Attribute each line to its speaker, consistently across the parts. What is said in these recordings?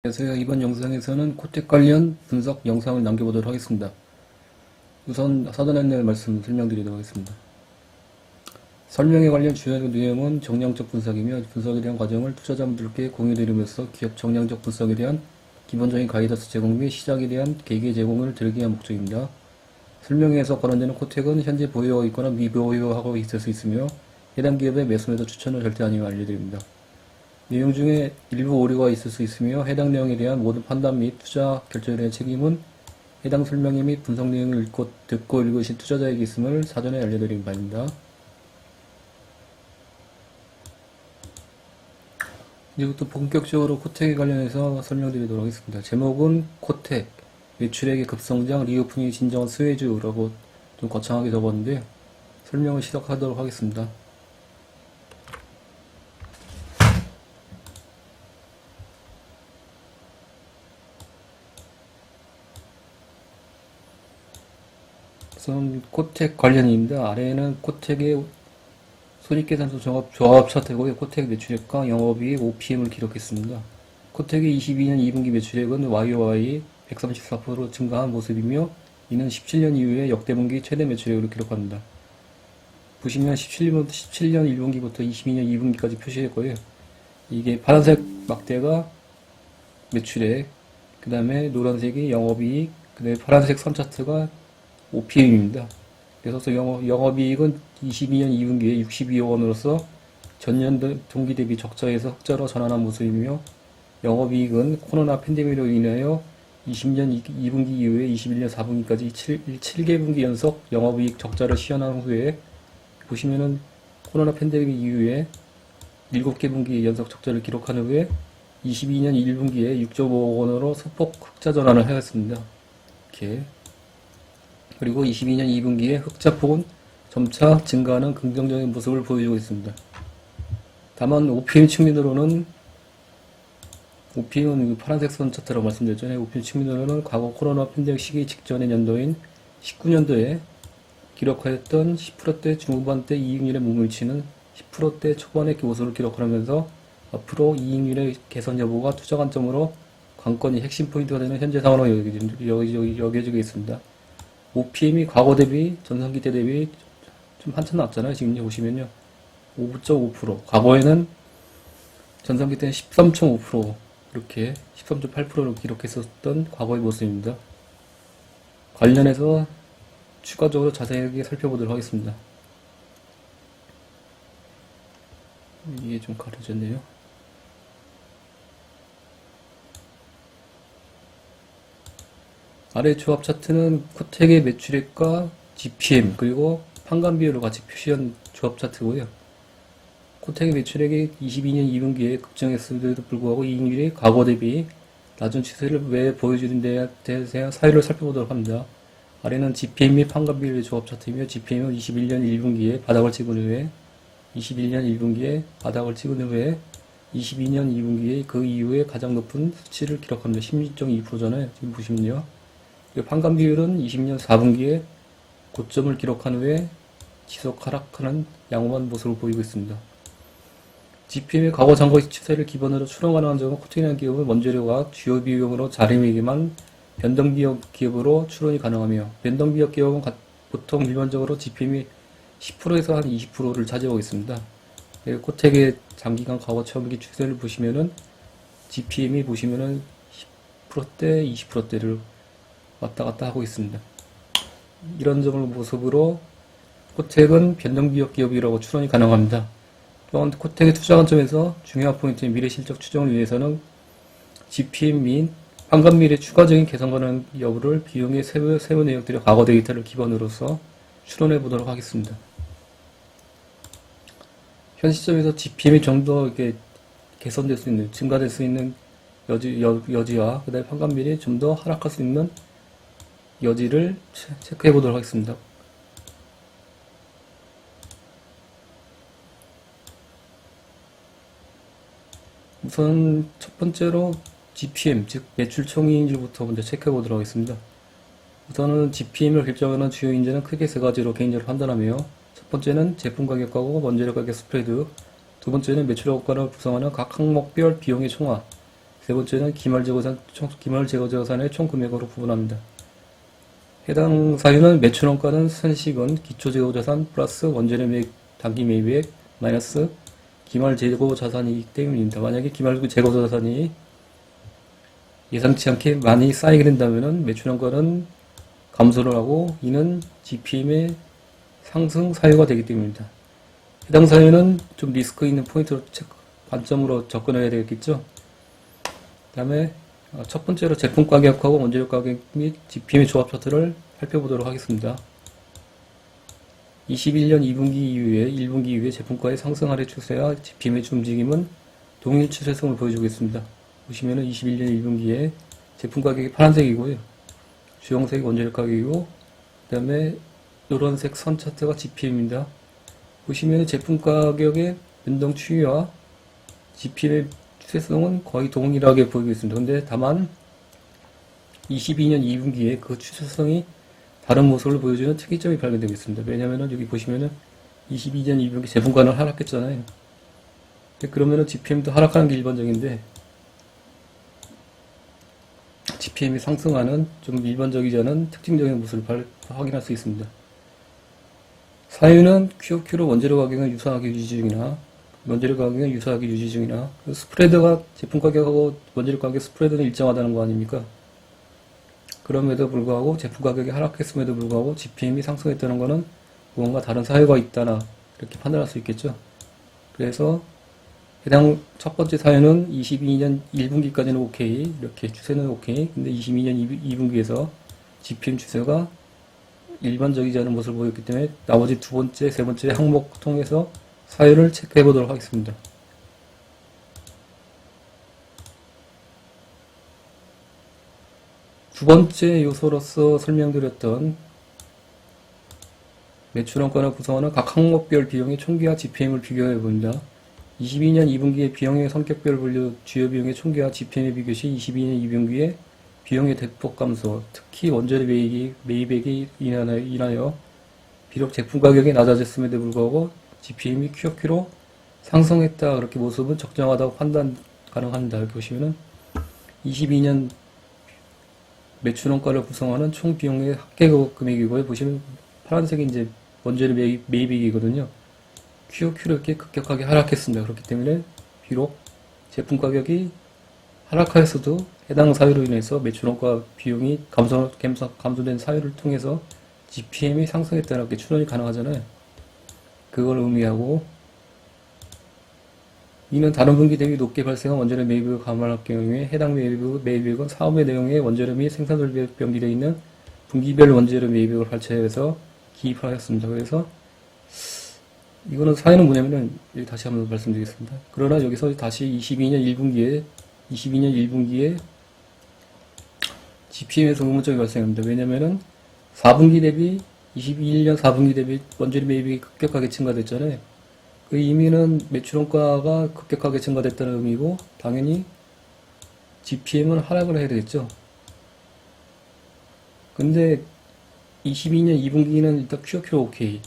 Speaker 1: 안녕하세요. 이번 영상에서는 코텍 관련 분석 영상을 남겨보도록 하겠습니다. 우선 사전 안내 말씀 설명드리도록 하겠습니다. 설명에 관련 주요 내용은 정량적 분석이며 분석에 대한 과정을 투자자분들께 공유드리면서 기업 정량적 분석에 대한 기본적인 가이던스 제공 및 시장에 대한 계기 제공을 드리기 위한 목적입니다. 설명에서 거론되는 코텍은 현재 보유하고 있거나 미보유하고 있을 수 있으며 해당 기업의 매수 매도 추천을 절대 아니며 알려드립니다. 내용 중에 일부 오류가 있을 수 있으며 해당 내용에 대한 모든 판단 및 투자 결정에 대한 책임은 해당 설명회 및 분석 내용을 듣고 읽으신 투자자에게 있음을 사전에 알려드린 바입니다. 이제부터 본격적으로 코텍에 관련해서 설명드리도록 하겠습니다. 제목은 코텍, 매출액의 급성장, 리오프닝의 진정한 수혜주라고 좀 거창하게 적었는데 설명을 시작하도록 하겠습니다. 우선 코텍 관련입니다. 아래에는 코텍의 손익계산서 조합 차트고요. 코텍 매출액과 영업이익 OPM을 기록했습니다. 코텍의 22년 2분기 매출액은 YOY 134% 증가한 모습이며 이는 17년 이후에 역대 분기 최대 매출액으로 기록합니다. 보시면 17년 1분기부터 22년 2분기까지 표시했고요. 이게 파란색 막대가 매출액, 그 다음에 노란색이 영업이익, 그 다음에 파란색 선 차트가 OPM입니다. 그래서 영업이익은 22년 2분기에 62억 원으로서 전년 동기 대비 적자에서 흑자로 전환한 모습이며 영업이익은 코로나 팬데믹으로 인하여 20년 2분기 이후에 21년 4분기까지 7개분기 연속 영업이익 적자를 시현한 후에 보시면은 코로나 팬데믹 이후에 7개 분기 연속 적자를 기록한 후에 22년 1분기에 6.5억 원으로 소폭 흑자 전환을 하였습니다. 이렇게. 그리고 22년 2분기에 흑자폭은 점차 증가하는 긍정적인 모습을 보여주고 있습니다. 다만 OPM 측면으로는 OPM은 파란색 선 차트라고 말씀드렸잖아요. OPM 측면으로는 과거 코로나 팬데믹 시기 직전의 연도인 19년도에 기록하였던 10%대 중후반대 이익률의 무물치는 10%대 초반의 모습을 기록하면서 앞으로 이익률의 개선 여부가 투자 관점으로 관건이 핵심 포인트가 되는 현재 상황으로 여겨지고 있습니다. OPM이 과거 대비, 전성기 때 대비 좀 한참 낮잖아요. 지금 보시면요. 5.5%. 과거에는 전성기 때는 13.5%, 이렇게 13.8%를 기록했었던 과거의 모습입니다. 관련해서 추가적으로 자세하게 살펴보도록 하겠습니다. 이게 좀 가려졌네요. 아래 조합 차트는 코텍의 매출액과 GPM 그리고 판관 비율을 같이 표시한 조합 차트고요. 코텍의 매출액이 22년 2분기에 급증했음에도 불구하고 이익률이 과거 대비 낮은 추세를 왜 보여주는 데에 대한 사유를 살펴보도록 합니다. 아래는 GPM 및 판관 비율의 조합 차트이며 GPM은 21년 1분기에 바닥을 찍은 후에 22년 2분기에 그 이후에 가장 높은 수치를 기록합니다. 16.2%잖아요. 지금 보시면요. 판관 비율은 20년 4분기에 고점을 기록한 후에 지속 하락하는 양호한 모습을 보이고 있습니다. GPM의 과거 잔고 추세를 기반으로 추론 가능한 점은 코텍이라는 기업은 원재료가 주요 비용으로 자리매김한 변동비역 기업으로 추론이 가능하며 변동비역 기업은 보통 일반적으로 GPM이 10%에서 한 20%를 차지하고 있습니다. 코텍의 장기간 과거 처음기 추세를 보시면은 GPM이 보시면은 10%대, 20%대를 왔다 갔다 하고 있습니다. 이런 점을 모습으로 코텍은 변동비역 기업이라고 추론이 가능합니다. 또한 코텍의 투자 관점에서 중요한 포인트인 미래 실적 추정을 위해서는 GPM 및 판관비율의 추가적인 개선 가능 여부를 비용의 세부 내역들의 과거 데이터를 기반으로서 추론해 보도록 하겠습니다. 현 시점에서 GPM이 좀 더 이렇게 개선될 수 있는, 증가될 수 있는 여지와 그다음에 판관비율이 좀 더 하락할 수 있는 여지를 체크해 보도록 하겠습니다. 우선 첫 번째로 GPM, 즉 매출 총이익률부터 먼저 체크해 보도록 하겠습니다. 우선은 GPM을 결정하는 주요 인재는 크게 세 가지로 개인적으로 판단하며 첫 번째는 제품 가격하고 원재료 가격 스프레드, 두 번째는 매출 효과를 구성하는 각 항목별 비용의 총합, 세 번째는 기말제거자산의 총 금액으로 구분합니다. 해당 사유는 매출원가는 선식은 기초제거자산 플러스 원재료 매입 단기 매입액 마이너스 기말제거자산이기 때문입니다. 만약에 기말제거자산이 예상치 않게 많이 쌓이게 된다면 매출원가는 감소를 하고 이는 GPM의 상승 사유가 되기 때문입니다. 해당 사유는 좀 리스크 있는 포인트로 관점으로 접근해야 되겠죠. 그 다음에 첫 번째로 제품 가격하고 원재료 가격 및 GPM의 조합 차트를 살펴보도록 하겠습니다. 21년 2분기 이후에 1분기 이후에 제품가의 상승 하락 추세와 GPM의 움직임은 동일 추세성을 보여주고 있습니다. 보시면은 21년 1분기에 제품 가격이 파란색이고요. 주황색이 원재료 가격이고, 그 다음에 노란색 선 차트가 GPM입니다. 보시면 제품 가격의 변동 추이와 GPM의 추세성은 거의 동일하게 보이고 있습니다. 근데 다만 22년 2분기에 그 추세성이 다른 모습을 보여주는 특이점이 발견되고 있습니다. 왜냐면은 여기 보시면은 22년 2분기 제품가는 하락했잖아요. 그러면은 GPM도 하락하는 게 일반적인데 GPM이 상승하는 좀 일반적이지 않은 특징적인 모습을 확인할 수 있습니다. 사유는 QOQ로 원재료 가격은 유사하게 유지 중이나 스프레드가 제품 가격하고 원재료 가격 스프레드는 일정하다는 거 아닙니까? 그럼에도 불구하고 제품 가격이 하락했음에도 불구하고 GPM이 상승했다는 것은 무언가 다른 사유가 있다나 이렇게 판단할 수 있겠죠. 그래서 해당 첫 번째 사유는 22년 1분기까지는 오케이, 이렇게 추세는 오케이. 근데 22년 2분기에서 GPM 추세가 일반적이지 않은 모습을 보였기 때문에 나머지 두 번째, 세 번째 항목 통해서 사유를 체크해 보도록 하겠습니다. 두 번째 요소로서 설명드렸던 매출원가를 구성하는 각 항목별 비용의 총기와 GPM을 비교해 봅니다. 22년 2분기의 비용의 성격별 분류 주요 비용의 총기와 GPM의 비교 시 22년 2분기에 비용의 대폭 감소, 특히 원재료 매입액이 인하여 비록 제품 가격이 낮아졌음에도 불구하고 GPM이 QOQ로 상승했다. 그렇게 모습은 적정하다고 판단 가능합니다. 이렇게 보시면은 22년 매출원가를 구성하는 총 비용의 합계 금액이고요. 보시면 파란색이 이제 원재료 매입액이거든요. QOQ로 이렇게 급격하게 하락했습니다. 그렇기 때문에 비록 제품 가격이 하락하였어도 해당 사유로 인해서 매출원가 비용이 감소된 사유를 통해서 GPM이 상승했다는 게 추론이 가능하잖아요. 그걸 의미하고 이는 다른 분기 대비 높게 발생한 원재료 매입을 감안할 경우에 해당 매입액은 사업의 내용에 원재료 및 생산설비에 병기되어 있는 분기별 원재료 매입액을 발췌해서 기입하였습니다. 그래서 이거는 사유는 뭐냐면은 다시 한번 말씀드리겠습니다. 그러나 여기서 다시 22년 1분기에 GPM에서 의문점이 발생합니다. 왜냐면은 21년 4분기 대비 원재료 매입이 급격하게 증가됐잖아요. 그 의미는 매출원가가 급격하게 증가됐다는 의미고 당연히 GPM은 하락을 해야 되겠죠. 근데 22년 2분기는 일단 QOQ로 오케이.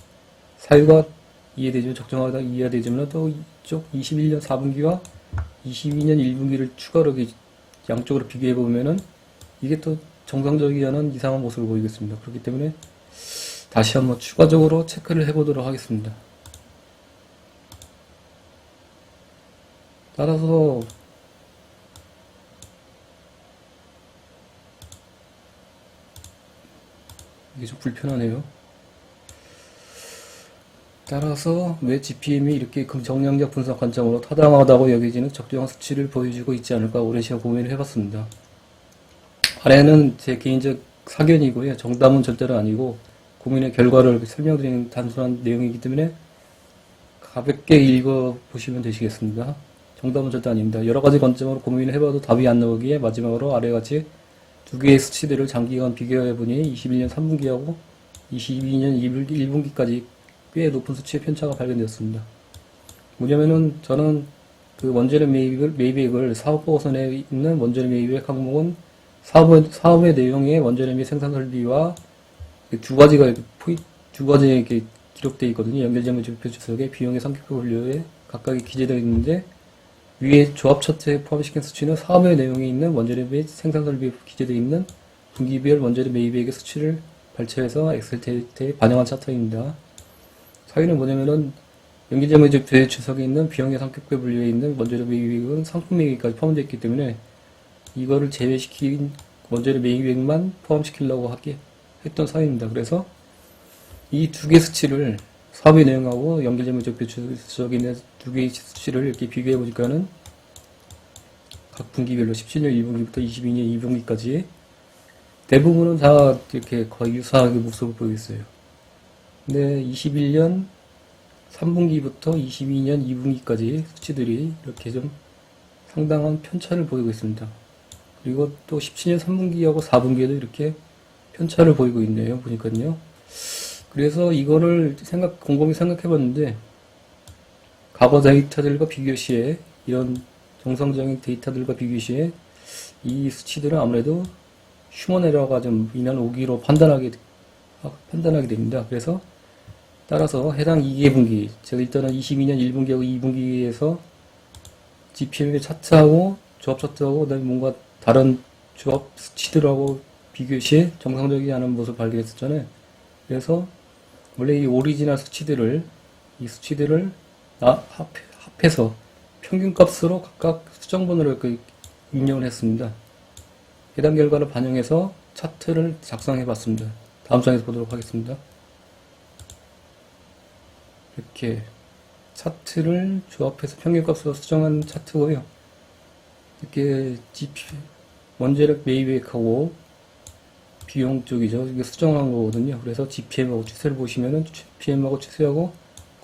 Speaker 1: 사유가 이해되지만 적정하다 이해되지만 또 이쪽 21년 4분기와 22년 1분기를 추가로 양쪽으로 비교해 보면은 이게 또 정상적이지 않은 이상한 모습을 보이겠습니다. 그렇기 때문에 다시 한번 추가적으로 체크를 해보도록 하겠습니다. 따라서 이게 좀 불편하네요. 따라서 왜 GPM이 이렇게 정량적 분석 관점으로 타당하다고 여겨지는 적정한 수치를 보여주고 있지 않을까 오랜 시간 고민을 해봤습니다. 아래는 제 개인적 사견이고요. 정답은 절대로 아니고 고민의 결과를 설명드리는 단순한 내용이기 때문에 가볍게 읽어보시면 되시겠습니다. 정답은 절대 아닙니다. 여러 가지 관점으로 고민을 해봐도 답이 안 나오기에 마지막으로 아래같이 두 개의 수치들을 장기간 비교해보니 21년 3분기하고 22년 1분기까지 꽤 높은 수치의 편차가 발견되었습니다. 뭐냐면은 저는 그 원재료 매입액을 사업보고서에 있는 원재료 매입액 항목은 사업의 내용에 원재료 및 생산 설비와 두 가지가 이렇게 기록되어 있거든요. 연결점의 지표 주석에 비용의 성격표 분류에 각각이 기재되어 있는데 위에 조합 차트에 포함시킨 수치는 사업의 내용이 있는 원재료 및 생산설비에 기재되어 있는 분기별 원재료 매입액의 수치를 발췌해서 엑셀 데이터에 반영한 차트입니다. 사유는 뭐냐면은 연기자매직 주석에 있는 비용의 성격별 분류에 있는 원재료 매입액은 상품 매입까지 포함되어 있기 때문에 이거를 제외시킨 원재료 매입액만 포함시키려고 했던 사유입니다. 그래서 이 두 개 수치를 사업의 내용하고 연결자매직 주석에 있는 두 개의 수치를 이렇게 비교해 보니까는 각 분기별로 17년 1분기부터 22년 2분기까지 대부분은 다 이렇게 거의 유사하게 모습을 보이고 있어요. 근데 21년 3분기부터 22년 2분기까지 수치들이 이렇게 좀 상당한 편차를 보이고 있습니다. 그리고 또 17년 3분기하고 4분기에도 이렇게 편차를 보이고 있네요. 보니까요. 그래서 이거를 곰곰이 생각해 봤는데, 과거 데이터들과 비교 시에, 이런 정상적인 데이터들과 비교 시에, 이 수치들은 아무래도 휴먼 에러가 좀 인한 오기로 판단하게 됩니다. 그래서 따라서 해당 2개 분기, 제가 일단은 22년 1분기하고 2분기에서 GPM의 차트하고 조합 차트하고 그다음에 뭔가 다른 조합 수치들하고 비교 시에 정상적이지 않은 모습을 발견했었잖아요. 그래서 원래 이 오리지널 수치들을 합해서 평균값으로 각각 수정본으로 입력을 했습니다. 해당 결과를 반영해서 차트를 작성해 봤습니다. 다음 장에서 보도록 하겠습니다. 이렇게 차트를 조합해서 평균값으로 수정한 차트고요. 이렇게 원재료 매입액하고 비용 쪽이죠. 이게 수정한 거거든요. 그래서 GPM하고 추세를 보시면은 GPM하고 추세하고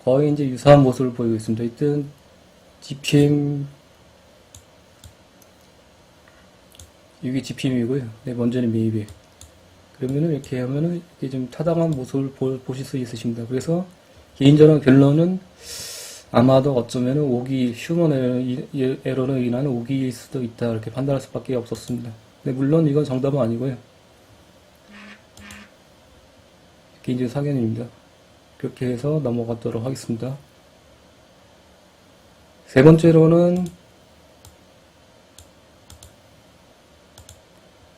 Speaker 1: 거의 이제 유사한 모습을 보이고 있습니다. 일단 GPM 이게 GPM이고요. 네, 원재료 매입액. 그러면은 이렇게 하면은 이렇게 좀 타당한 모습을 보실 수 있으십니다. 그래서 개인적인 결론은 아마도 어쩌면은 휴먼 에러로 인한 오기일 수도 있다. 이렇게 판단할 수밖에 없었습니다. 근데 물론 이건 정답은 아니고요. 개인적인 사견입니다. 그렇게 해서 넘어가도록 하겠습니다. 세 번째로는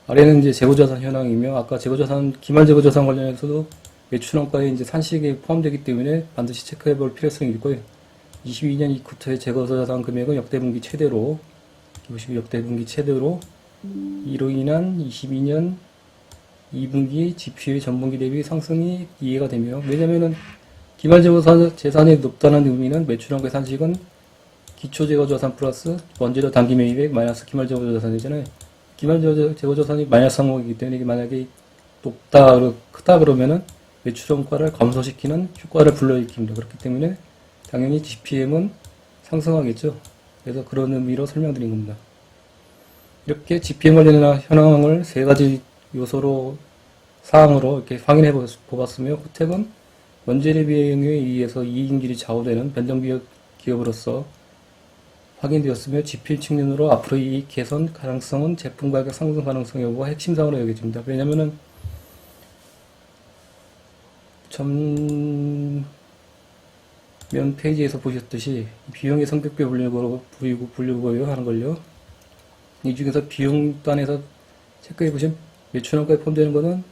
Speaker 1: 아래는 이제 재고자산 현황이며, 아까 기말 재고자산 관련해서도 매출원가에 이제 산식이 포함되기 때문에 반드시 체크해 볼 필요성이 있고요. 22년 2쿼터의 재고자산 금액은 역대분기 최대로, 보시면 역대분기 최대로, 이로 인한 22년 2분기 GP의 전분기 대비 상승이 이해가 되며, 왜냐면은 기말재고재산이 높다는 의미는 매출원가의 산식은 기초재고자산 플러스 원재료 단기 매입액 마이너스 기말재고자산이잖아요. 기말재고자산이 마이너스 항목이기 때문에 이게 만약에 크다 그러면은 매출원가를 감소시키는 효과를 불러일으킵니다. 그렇기 때문에 당연히 GPM은 상승하겠죠. 그래서 그런 의미로 설명드린 겁니다. 이렇게 GPM 관련한 현황을 세 가지 사항으로 이렇게 확인해 보았으며, 호텍은 원재료 비용에 의해서 이익률이 좌우되는 변동 기업으로서 확인되었으며, GPM 측면으로 앞으로 이익 개선 가능성은 제품 가격 상승 가능성 여부가 핵심 사항으로 여겨집니다. 왜냐면은 전면 페이지에서 보셨듯이 비용의 성격별 분류고요 하는 걸요. 이 중에서 비용 단에서 체크해 보시면 매출원가에 포함되는 거는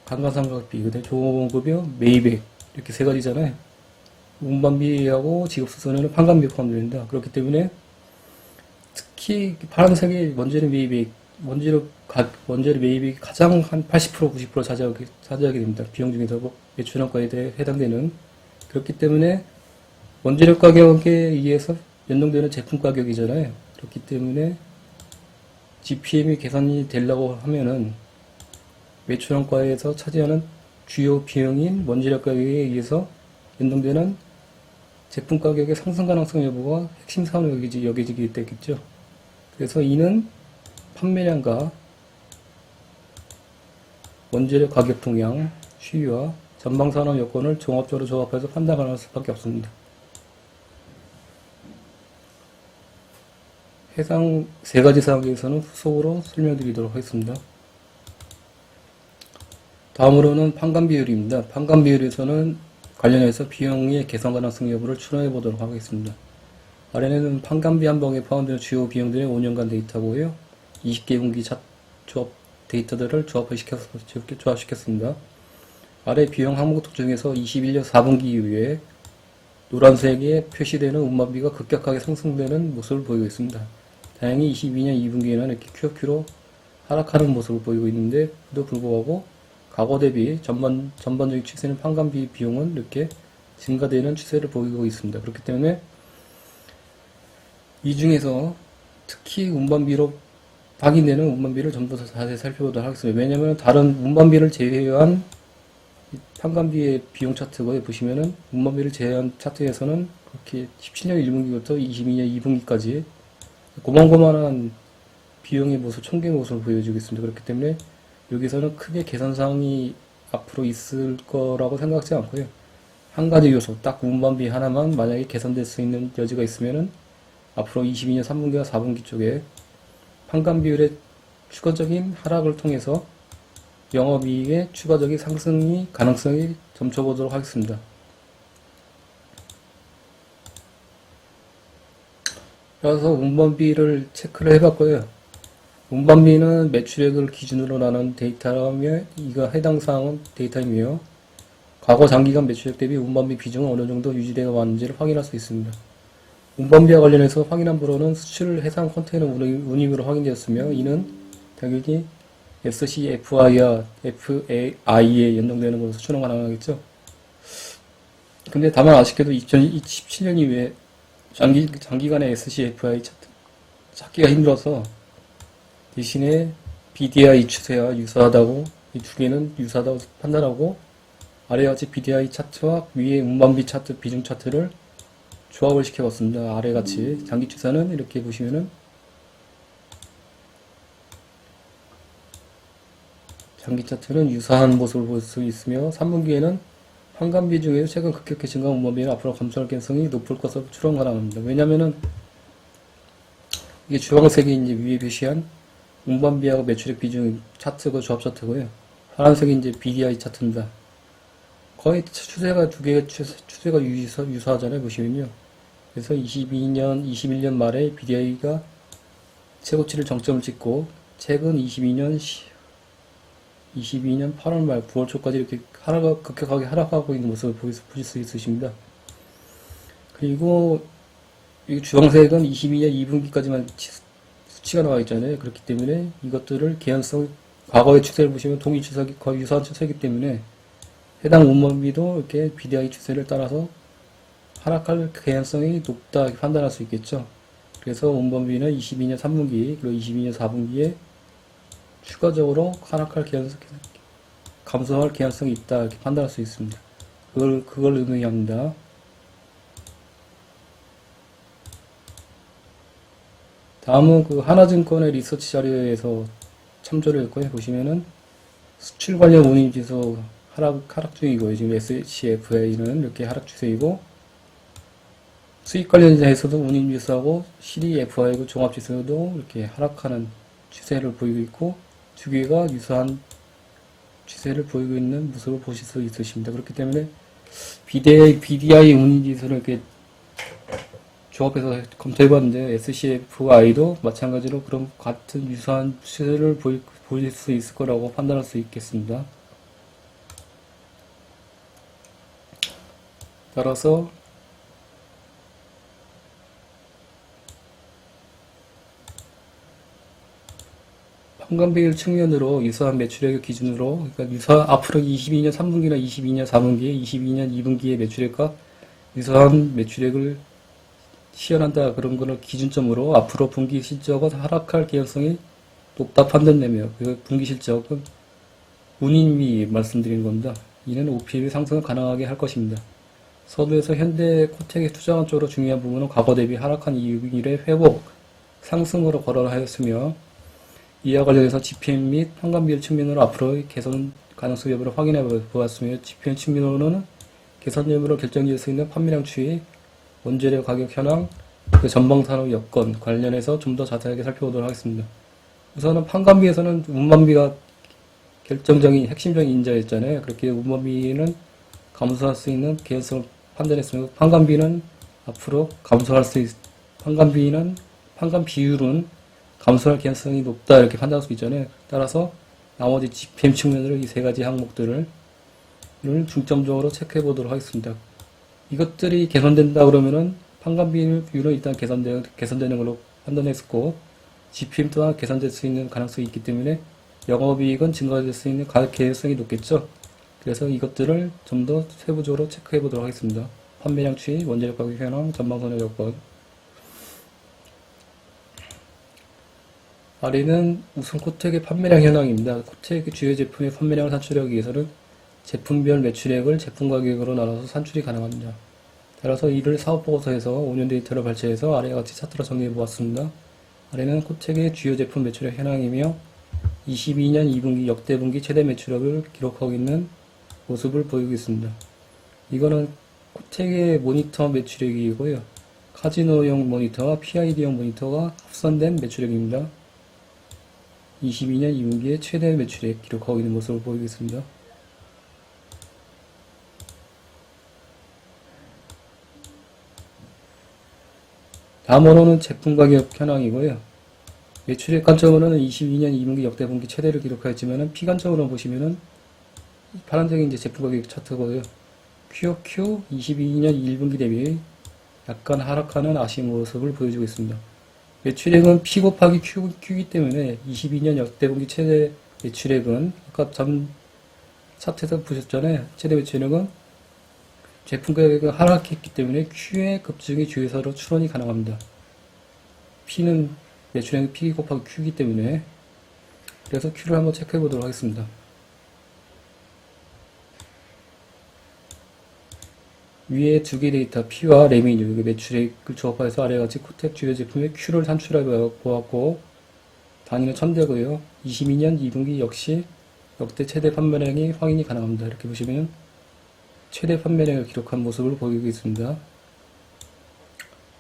Speaker 1: 감가상각비, 그다음에 종급여, 매입액 이렇게 세 가지잖아요. 운반비하고 지급수수료는 판관비 포함됩니다. 그렇기 때문에 특히 파란색의 원재료 매입액, 원재료 매입이 가장 한 80% 90% 차지하게 됩니다. 비용 중에서 매출원가에 대해 해당되는. 그렇기 때문에 원재료 가격에 의해서 연동되는 제품 가격이잖아요. 그렇기 때문에 GPM이 개선이 되려고 하면은 매출원가에서 차지하는 주요 비용인 원재료 가격에 의해서 연동되는 제품 가격의 상승 가능성 여부가 핵심 사항으로 여겨지게 되겠죠. 그래서 이는 판매량과 원재료 가격 동향, 시위와 전방산업 여건을 종합적으로 조합해서 판단할 수밖에 없습니다. 해당 세 가지 사항에 대해서는 후속으로 설명드리도록 하겠습니다. 다음으로는 판관 비율입니다. 판관 비율에서는 관련해서 비용의 개선 가능성 여부를 추론해 보도록 하겠습니다. 아래는 판관비 한 방에 포함되는 주요 비용들의 5년간 데이터고요. 20개 분기 조합 데이터들을 조합시켰습니다. 아래 비용 항목들 중에서 21년 4분기 이후에 노란색에 표시되는 운반비가 급격하게 상승되는 모습을 보이고 있습니다. 다행히 22년 2분기에는 이렇게 QOQ로 하락하는 모습을 보이고 있는데, 그도 불구하고 과거 대비 전반적인 추세는 판관비 비용은 이렇게 증가되는 추세를 보이고 있습니다. 그렇기 때문에 이 중에서 특히 운반비로 확인되는 운반비를 좀 더 자세히 살펴보도록 하겠습니다. 왜냐하면 다른 운반비를 제외한 판관비의 비용 차트고에 보시면은 운반비를 제외한 차트에서는 그렇게 17년 1분기부터 22년 2분기까지 고만고만한 비용의 모습, 총계 모습을 보여주고 있습니다. 그렇기 때문에 여기서는 크게 개선사항이 앞으로 있을 거라고 생각하지 않고요. 한 가지 요소, 딱 운반비 하나만 만약에 개선될 수 있는 여지가 있으면은 앞으로 22년 3분기와 4분기 쪽에 판관 비율의 추가적인 하락을 통해서 영업이익의 추가적인 상승이 가능성이 점쳐보도록 하겠습니다. 그래서 운반비를 체크를 해봤고요. 운반비는 매출액을 기준으로 나눈 데이터라며 이거 해당 사항은 데이터이며, 과거 장기간 매출액 대비 운반비 비중은 어느 정도 유지되어 왔는지를 확인할 수 있습니다. 운반비와 관련해서 확인한 바로는 수출 해상 컨테이너 운임으로 확인되었으며, 이는 당연히 SCFI와 FAI에 연동되는 것으로 추론 가능하겠죠. 근데 다만 아쉽게도 2017년 이후에 장기간의 SCFI 찾기가 힘들어서 대신에 BDI 추세와 유사하다고, 이 두 개는 유사하다고 판단하고, 아래와 같이 BDI 차트와 위에 운반비 차트, 비중 차트를 조합을 시켜봤습니다. 아래같이 장기 추세는 이렇게 보시면은 장기 차트는 유사한 모습을 볼 수 있으며, 3분기에는 판관비 중에서 최근 급격히 증가한 운반비는 앞으로 감소할 가능성이 높을 것으로 추론 가능합니다. 왜냐면은 이게 주황색이 이제 위에 표시한 운반비하고 매출액 비중 차트고 조합 차트고요. 파란색이 이제 BDI 차트입니다. 거의 추세가 두 개가 추세가 유사하잖아요. 보시면요. 그래서 21년 말에 BDI가 최고치를 정점을 찍고, 최근 22년 8월 말 9월 초까지 이렇게 급격하게 하락하고 있는 모습을 보실 수 있으십니다. 그리고 이 주황색은 22년 2분기까지만 수치가 나와 있잖아요. 그렇기 때문에 이것들을 개연성, 과거의 추세를 보시면 동일 추세기 거의 유사한 추세이기 때문에 해당 운반비도 이렇게 BDI 추세를 따라서 하락할 개연성이 높다 이렇게 판단할 수 있겠죠. 그래서 운반비는 22년 3분기 그리고 22년 4분기에 추가적으로 감소할 개연성이 있다 이렇게 판단할 수 있습니다. 그걸 의미합니다. 다음은 그 하나증권의 리서치 자료에서 참조를 했고요. 보시면은 수출 관련 운임 지수 하락 중이고요. 지금 SCFA는 이렇게 하락 추세이고, 수익 관련자에서도 운임 지수하고 CDFI고 종합 지수도 이렇게 하락하는 추세를 보이고 있고, 두 개가 유사한 추세를 보이고 있는 모습을 보실 수 있으십니다. 그렇기 때문에 BDI 운임 지수를 이렇게 조합해서 검토해봤는데, SCFI도 마찬가지로 그런 같은 유사한 추세를 보일 수 있을 거라고 판단할 수 있겠습니다. 따라서 판관비율 측면으로 유사한 매출액을 기준으로, 그러니까 앞으로 22년 3분기나 22년 4분기에 22년 2분기의 매출액과 유사한 매출액을 시연한다, 그런 거를 기준점으로 앞으로 분기 실적은 하락할 개연성이 높다 판단되며, 그 분기 실적은 운임비 말씀드리는 겁니다. 이는 OPM이 상승을 가능하게 할 것입니다. 서두에서 현대 코텍에 투자한 쪽으로 중요한 부분은 과거 대비 하락한 이율의 회복, 상승으로 거론하였으며, 이와 관련해서 GPM 및 판관비율 측면으로 앞으로의 개선 가능성 여부를 확인해 보았으며, GPM 측면으로는 개선 여부를 결정지을 수 있는 판매량 추이, 원재료 가격 현황, 그 전방산업 여건 관련해서 좀 더 자세하게 살펴보도록 하겠습니다. 우선은 판관비에서는 운반비가 결정적인 핵심적인 인자였잖아요. 그렇게 운반비는 감소할 수 있는 개연성을 판단했으며, 판관비는 앞으로 감소할 수 판관 비율은 감소할 가능성이 높다 이렇게 판단할 수 있잖아요. 따라서 나머지 GPM 측면으로 이 세 가지 항목들을 중점적으로 체크해 보도록 하겠습니다. 이것들이 개선된다 그러면은 판관 비율은 일단 개선되는 걸로 판단했고 GPM 또한 개선될 수 있는 가능성이 있기 때문에 영업이익은 증가될 수 있는 가능성이 높겠죠. 그래서 이것들을 좀 더 세부적으로 체크해 보도록 하겠습니다. 판매량 추이, 원재료 가격 현황, 전방선의 여건. 아래는 우선 코텍의 판매량 현황입니다. 코텍의 주요 제품의 판매량을 산출하기 위해서는 제품별 매출액을 제품 가격으로 나눠서 산출이 가능합니다. 따라서 이를 사업보고서에서 5년 데이터를 발췌해서 아래와 같이 차트로 정리해 보았습니다. 아래는 코텍의 주요 제품 매출액 현황이며 22년 2분기 역대 분기 최대 매출액을 기록하고 있는 모습을 보이고 있습니다. 이거는 코텍의 모니터 매출액이고요. 카지노용 모니터와 PID용 모니터가 합산된 매출액입니다. 22년 2분기의 최대 매출액 기록하고 있는 모습을 보이고 있습니다. 다음으로는 제품 가격 현황이고요. 매출액 관점으로는 22년 2분기 역대 분기 최대를 기록하였지만은 피관점으로 보시면은 파란색이 이제 제품 가격 차트고요. QOQ 22년 1분기 대비 약간 하락하는 아쉬운 모습을 보여주고 있습니다. 매출액은 P 곱하기 Q이기 때문에 22년 역대 분기 최대 매출액은 아까 전 차트에서 보셨잖아요. 최대 매출액은 제품 가격이 하락했기 때문에 Q의 급증이 주요사로 추론이 가능합니다. P는 매출액이 P 곱하기 Q이기 때문에 그래서 Q를 한번 체크해 보도록 하겠습니다. 위에 두 개 데이터 P와 레미뉴 매출액을 조합해서 아래와 같이 코텍 주요 제품의 Q를 산출해 보았고 단위는 1000대고요. 22년 2분기 역시 역대 최대 판매량이 확인이 가능합니다. 이렇게 보시면 최대 판매량을 기록한 모습을 보이고 있습니다.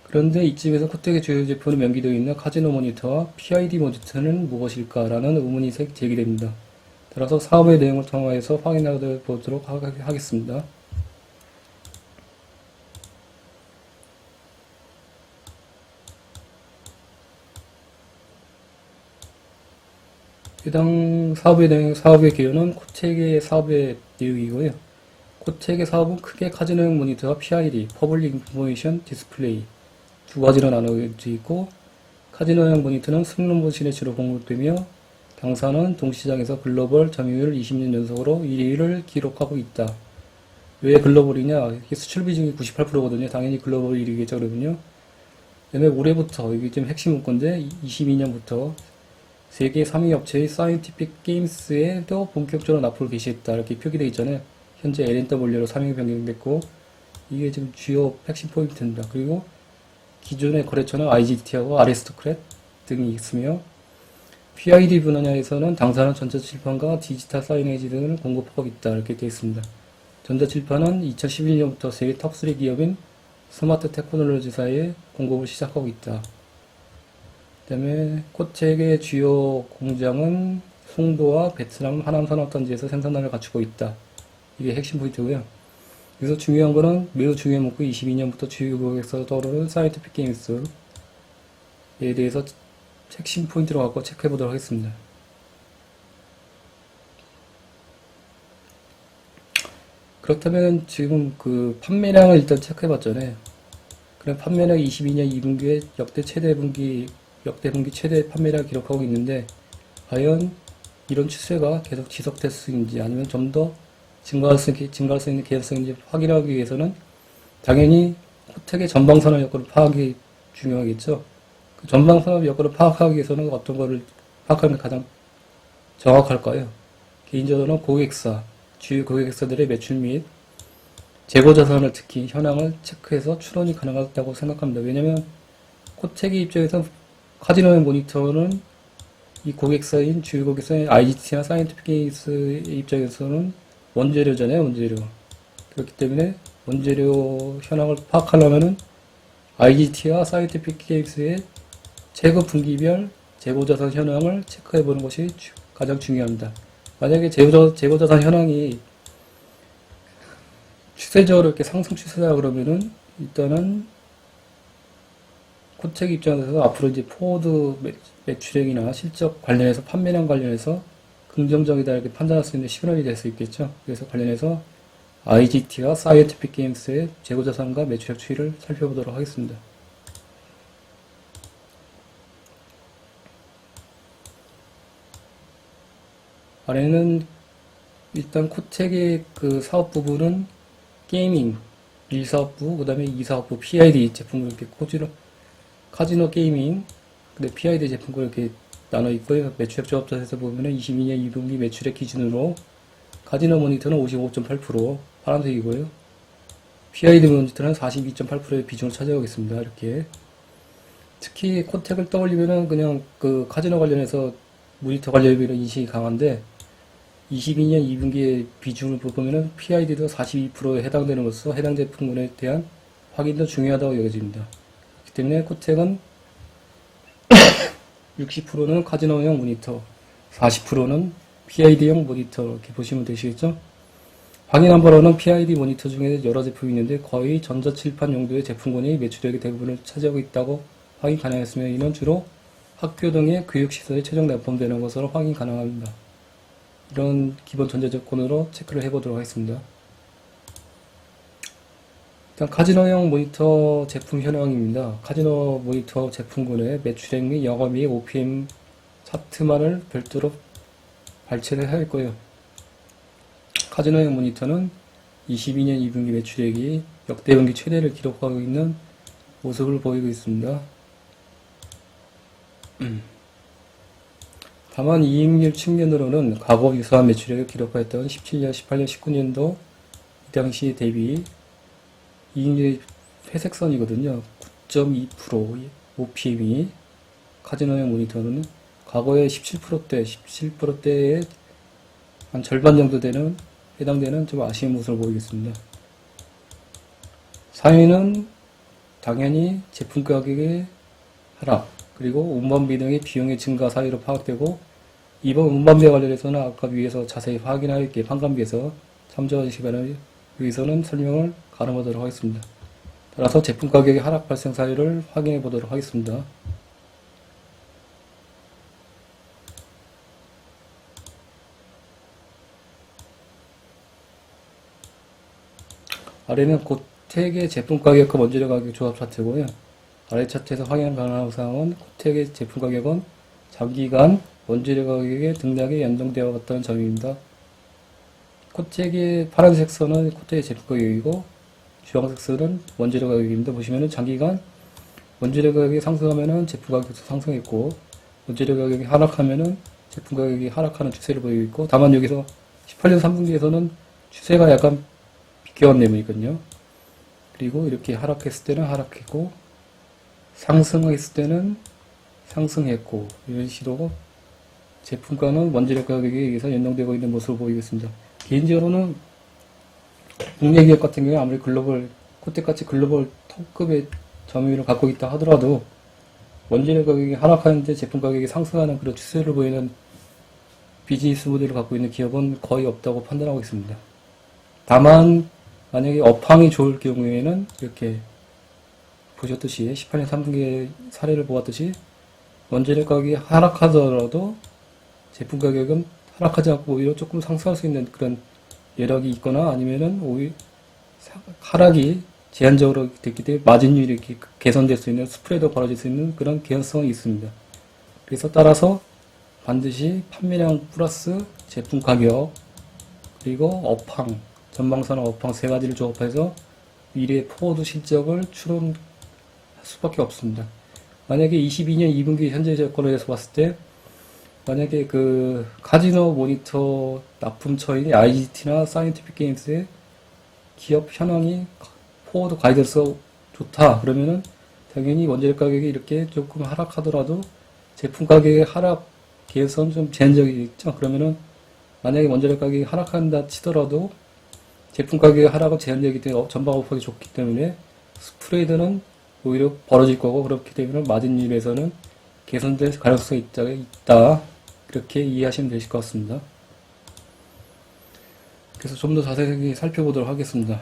Speaker 1: 그런데 이쯤에서 코텍의 주요 제품으로 명기되어 있는 카지노 모니터와 PID 모니터는 무엇일까라는 의문이 제기됩니다. 따라서 사업의 내용을 통해서 확인해 보도록 하겠습니다. 해당 사업의 개요는 코텍의 사업의 내용이고요. 코텍의 사업은 크게 카지노용 모니터와 PID, 퍼블릭 인포메이션 디스플레이 두 가지로 나누어져 있고 카지노용 모니터는 승론머신에 주로 공급되며 당사는 동시장에서 글로벌 점유율 20년 연속으로 1위를 기록하고 있다. 왜 글로벌이냐? 이게 수출 비중이 98%거든요. 당연히 글로벌 1위겠죠, 그러면요. 그다음에 올해부터, 이게 좀 핵심 문건인데 22년부터 세계 3위 업체의 사이언티픽 게임스에도 본격적으로 납품을 개시했다. 이렇게 표기되어 있잖아요. 현재 LNW로 3위 변경됐고, 이게 지금 주요 핵심 포인트입니다. 그리고 기존의 거래처는 IGT하고 아리스토크렛 등이 있으며, PID 분야에서는 당사는 전자칠판과 디지털 사이네이지 등을 공급하고 있다. 이렇게 되어 있습니다. 전자칠판은 2011년부터 세계 톱3 기업인 스마트 테크놀로지사에 공급을 시작하고 있다. 그 다음에 코텍의 주요 공장은 송도와 베트남 하남 산업단지에서 생산량을 갖추고 있다. 이게 핵심 포인트고요. 여기서 중요한 거는 매우 중요한 문구 22년부터 주요 고객사로 떠오르는 사이언티픽 게임스에 대해서 핵심 포인트로 갖고 체크해 보도록 하겠습니다. 그렇다면 지금 그 판매량을 일단 체크해 봤잖아요. 그럼 판매량 22년 2분기에 역대 분기 최대 판매량 기록하고 있는데 과연 이런 추세가 계속 지속될 수 있는지 아니면 좀 더 증가할 수 있는 개연성인지 확인하기 위해서는 당연히 코텍의 전방산업 여건을 파악이 중요하겠죠. 그 전방산업 여건을 파악하기 위해서는 어떤 거를 파악하는 게 가장 정확할까요? 개인적으로는 주요 고객사들의 매출 및 재고 자산을 특히 현황을 체크해서 추론이 가능하다고 생각합니다. 왜냐면 코텍의 입장에서 카지노의 모니터는 이 고객사인 주요 고객사인 IGT나 사이언티픽 게임스의 입장에서는 원재료잖아요, 원재료. 그렇기 때문에 원재료 현황을 파악하려면은 IGT와 사이언티픽 게임스의 재고 분기별 재고자산 현황을 체크해 보는 것이 가장 중요합니다. 만약에 재고자산 현황이 추세적으로 이렇게 상승 추세다 그러면은 일단은 코텍 입장에서 앞으로 이제 포워드 매출액이나 실적 관련해서 판매량 관련해서 긍정적이다 이렇게 판단할 수 있는 시그널이 될 수 있겠죠. 그래서 관련해서 IGT와 사이언티픽 게임스의 재고자산과 매출액 추이를 살펴보도록 하겠습니다. 아래는 일단 코텍의 그 사업 부분은 게이밍 1사업부, 그 다음에 2사업부 PID 제품을 이렇게 카지노 게이밍, 근데 PID 제품을 이렇게 나눠 있고요. 매출액 조합자에서 보면은 22년 2분기 매출액 기준으로 카지노 모니터는 55.8%, 파란색이고요. PID 모니터는 42.8%의 비중을 차지하고 있습니다. 이렇게. 특히 코텍을 떠올리면은 그냥 그 카지노 관련해서 모니터 관련비는 인식이 강한데 22년 2분기의 비중을 보면은 PID도 42%에 해당되는 것으로 해당 제품군에 대한 확인도 중요하다고 여겨집니다. 그렇기 때문에 코텍은 60%는 카지노형 모니터, 40%는 PID형 모니터 이렇게 보시면 되시겠죠? 확인한 바로는 PID 모니터 중에 여러 제품이 있는데 거의 전자칠판 용도의 제품군이 매출액의 대부분을 차지하고 있다고 확인 가능했으며 이는 주로 학교 등의 교육시설에 최종 납품되는 것으로 확인 가능합니다. 이런 기본 전제 조건으로 체크를 해보도록 하겠습니다. 일단 카지노형 모니터 제품 현황입니다. 카지노 모니터 제품군의 매출액 및 영업이익 OPM 차트만을 별도로 발췌를 할 거예요. 카지노형 모니터는 22년 2분기 매출액이 역대 분기 최대를 기록하고 있는 모습을 보이고 있습니다. 다만 이익률 측면으로는 과거 유사한 매출액을 기록하였던 17년, 18년, 19년도 이 당시 대비 이익률이 회색선이거든요. 9.2% OPM이 카지노형 모니터는 과거의 17%대의 한 절반 정도 해당되는 좀 아쉬운 모습을 보이겠습니다. 4위는 당연히 제품 가격의 하락, 그리고 운반비 등의 비용의 증가 사이로 파악되고 이번 운반비와 관련해서는 아까 위에서 자세히 확인하였기에 판관비에서 참조하시기 바랍니다. 여기서는 설명을 가름하도록 하겠습니다. 따라서 제품 가격의 하락 발생 사유를 확인해 보도록 하겠습니다. 아래는 코텍의 제품 가격과 원재료 가격 조합 차트고요. 아래 차트에서 확인 가능한 사항은 코텍의 제품 가격은 장기간 원재료 가격의 등락에 연동되어 왔다는 점입니다. 코텍의 파란색 선은 코텍의 제품 가격이고 주황색 선은 원재료 가격입니다. 보시면은 장기간 원재료 가격이 상승하면은 제품 가격도 상승했고 원재료 가격이 하락하면은 제품 가격이 하락하는 추세를 보이고 있고 다만 여기서 18년 3분기에서는 추세가 약간 비껴온 내용이거든요. 그리고 이렇게 하락했을 때는 하락했고 상승했을 때는 상승했고 이런 식으로 제품과는 원재료 가격에 의해서 연동되고 있는 모습을 보이겠습니다. 개인적으로는 국내 기업 같은 경우에 아무리 코텍같이 글로벌 톱급의 점유율을 갖고 있다 하더라도 원재료 가격이 하락하는데 제품 가격이 상승하는 그런 추세를 보이는 비즈니스 모델을 갖고 있는 기업은 거의 없다고 판단하고 있습니다. 다만 만약에 업황이 좋을 경우에는 이렇게 보셨듯이 18년 3분기 사례를 보았듯이 원재료 가격이 하락하더라도 제품 가격은 하락하지 않고 오히려 조금 상승할 수 있는 그런 여력이 있거나 아니면은 오히려 하락이 제한적으로 됐기 때문에 마진율이 이렇게 개선될 수 있는 스프레드가 벌어질 수 있는 그런 개연성이 있습니다. 그래서 따라서 반드시 판매량 플러스 제품 가격 그리고 업황 전방선언 업황 세 가지를 조합해서 미래의 포워드 실적을 추론할 수밖에 없습니다. 만약에 22년 2분기 현재 조건에 대해서 봤을 때 만약에 그 카지노 모니터 납품처인 IGT나 사이언티픽 게임스의 기업 현황이 포워드 가이드서 좋다 그러면은 당연히 원재료 가격이 이렇게 조금 하락하더라도 제품 가격의 하락 개선 좀 제한적이겠죠. 그러면은 만약에 원재료 가격이 하락한다 치더라도 제품 가격의 하락은 제한적이기 때문에 전방 업황이 좋기 때문에 스프레드는 오히려 벌어질 거고 그렇기 때문에 마진율에서는 개선될 가능성이 있다. 이렇게 이해하시면 되실 것 같습니다. 그래서 좀 더 자세히 살펴보도록 하겠습니다.